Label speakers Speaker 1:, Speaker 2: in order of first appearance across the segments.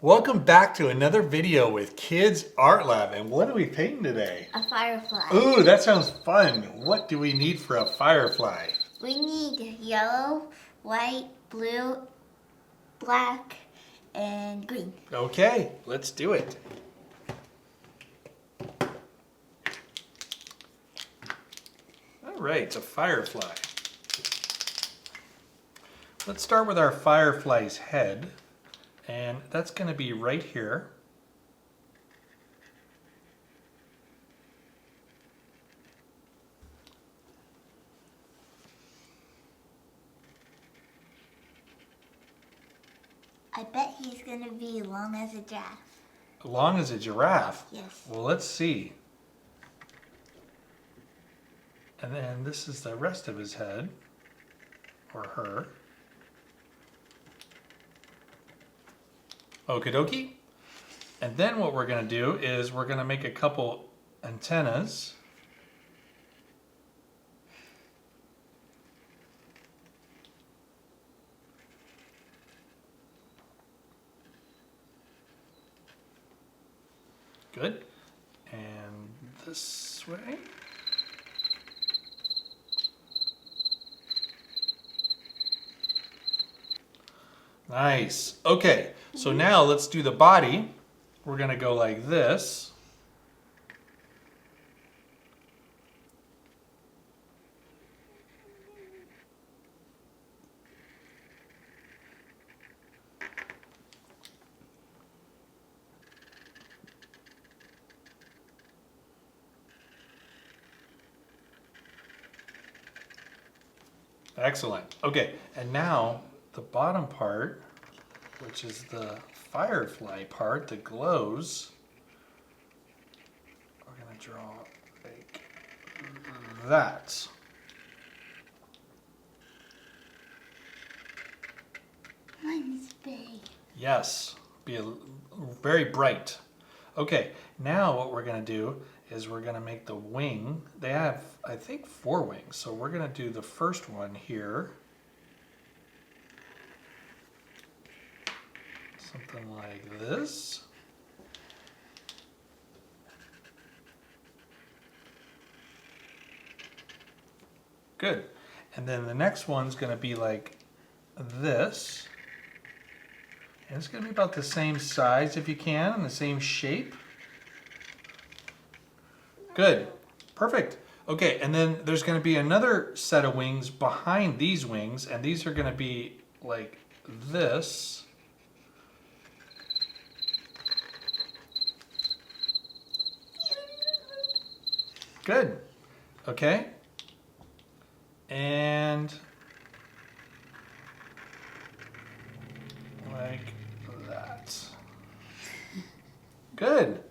Speaker 1: Welcome back to another video with Kids Art Lab. And what are we painting today?
Speaker 2: A firefly.
Speaker 1: Ooh, that sounds fun. What do we need for a firefly?
Speaker 2: We need yellow, white, blue, black, and green.
Speaker 1: Okay, let's do it. All right, it's a firefly. Let's start with our firefly's head. And that's going to be right here.
Speaker 2: I bet he's going to be long as a giraffe.
Speaker 1: Long as a giraffe?
Speaker 2: Yes.
Speaker 1: Well, let's see. And then this is the rest of his head, or her. Okie dokie. And then what we're going to do is we're going to make a couple antennas. Good. And this way. Nice. Okay, so now let's do the body. We're going to go like this. Excellent. Okay, and now the bottom part, which is the firefly part that glows, we're going to draw like that.
Speaker 2: Mine's big.
Speaker 1: Yes, very bright. Okay, now what we're going to do is we're going to make the wing. They have, I think, 4 wings. So we're going to do the first one here. Something like this. Good. And then the next one's going to be like this. And it's going to be about the same size if you can, and the same shape. Good. Perfect. Okay, and then there's going to be another set of wings behind these wings, and these are going to be like this. Good. Okay. And like that. Good.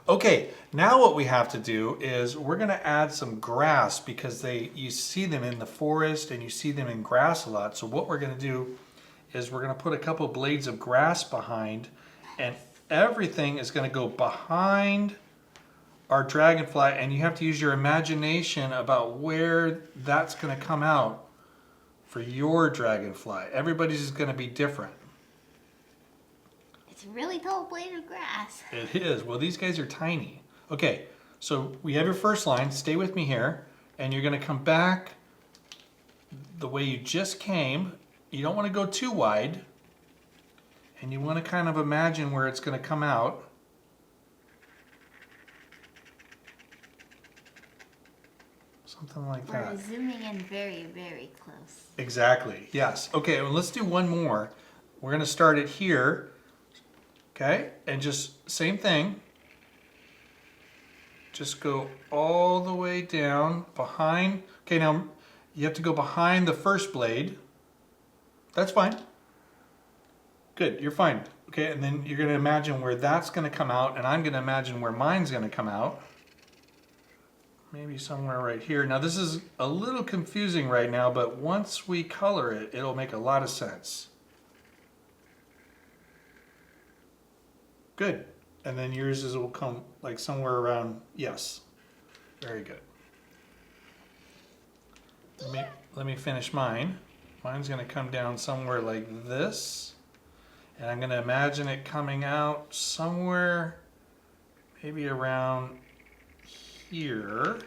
Speaker 1: Okay, now what we have to do is we're going to add some grass because you see them in the forest and you see them in grass a lot. So what we're going to do is we're going to put a couple blades of grass behind, and everything is going to go behind our dragonfly, and you have to use your imagination about where that's going to come out for your dragonfly. Everybody's is going to be different.
Speaker 2: It's a really tall blade of grass.
Speaker 1: It is. Well, these guys are tiny. Okay, so we have your first line. Stay with me here. And you're going to come back the way you just came. You don't want to go too wide. And you want to kind of imagine where it's going to come out. Something like that.
Speaker 2: We're zooming in very, very close.
Speaker 1: Exactly. Yes. Okay, well, let's do one more. We're going to start it here. Okay, and just same thing. Just go all the way down behind. Okay, now you have to go behind the first blade. That's fine. Good, you're fine. Okay, and then you're going to imagine where that's going to come out, and I'm going to imagine where mine's going to come out. Maybe somewhere right here. Now this is a little confusing right now, but once we color it, it'll make a lot of sense. Good. And then yours will come like somewhere around, yes. Very good. Let me finish mine. Mine's going to come down somewhere like this. And I'm gonna imagine it coming out somewhere maybe around here.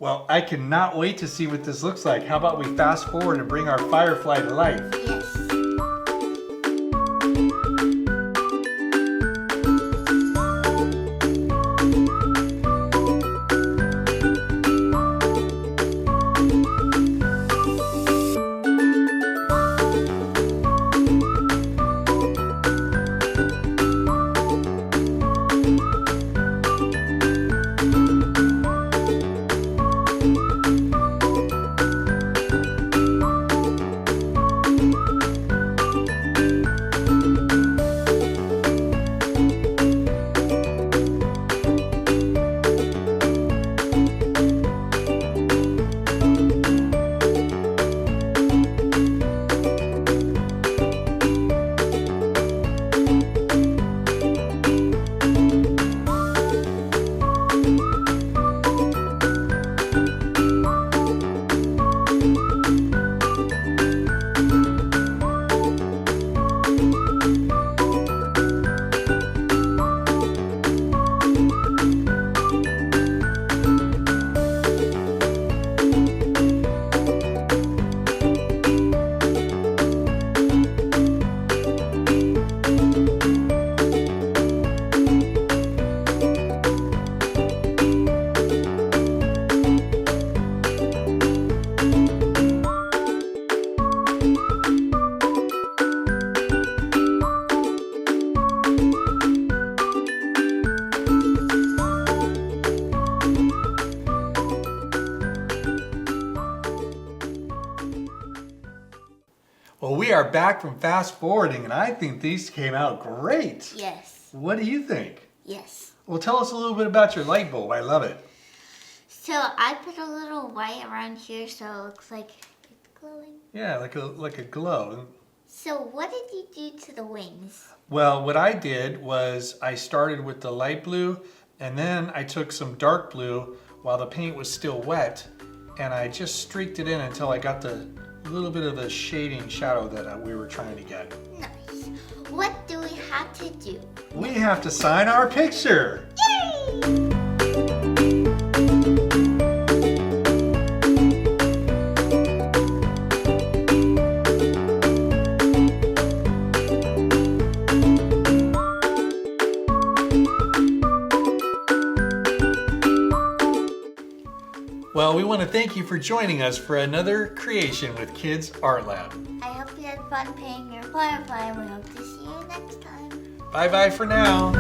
Speaker 1: Well, I cannot wait to see what this looks like. How about we fast forward and bring our firefly to life?
Speaker 2: Yes.
Speaker 1: Well, we are back from fast forwarding, and I think these came out great.
Speaker 2: Yes.
Speaker 1: What do you think?
Speaker 2: Yes.
Speaker 1: Well, tell us a little bit about your light bulb. I love it.
Speaker 2: So I put a little white around here so it looks like it's glowing.
Speaker 1: Yeah, like a glow.
Speaker 2: So what did you do to the wings?
Speaker 1: Well, what I did was I started with the light blue, and then I took some dark blue while the paint was still wet, and I just streaked it in until I got the little bit of the shading shadow that we were trying to get.
Speaker 2: Nice. What do we have to do?
Speaker 1: We have to sign our picture.
Speaker 2: Yay!
Speaker 1: Well, we want to thank you for joining us for another creation with Kids Art Lab.
Speaker 2: I hope you had fun painting your firefly and we hope to see you next time.
Speaker 1: Bye-bye for now.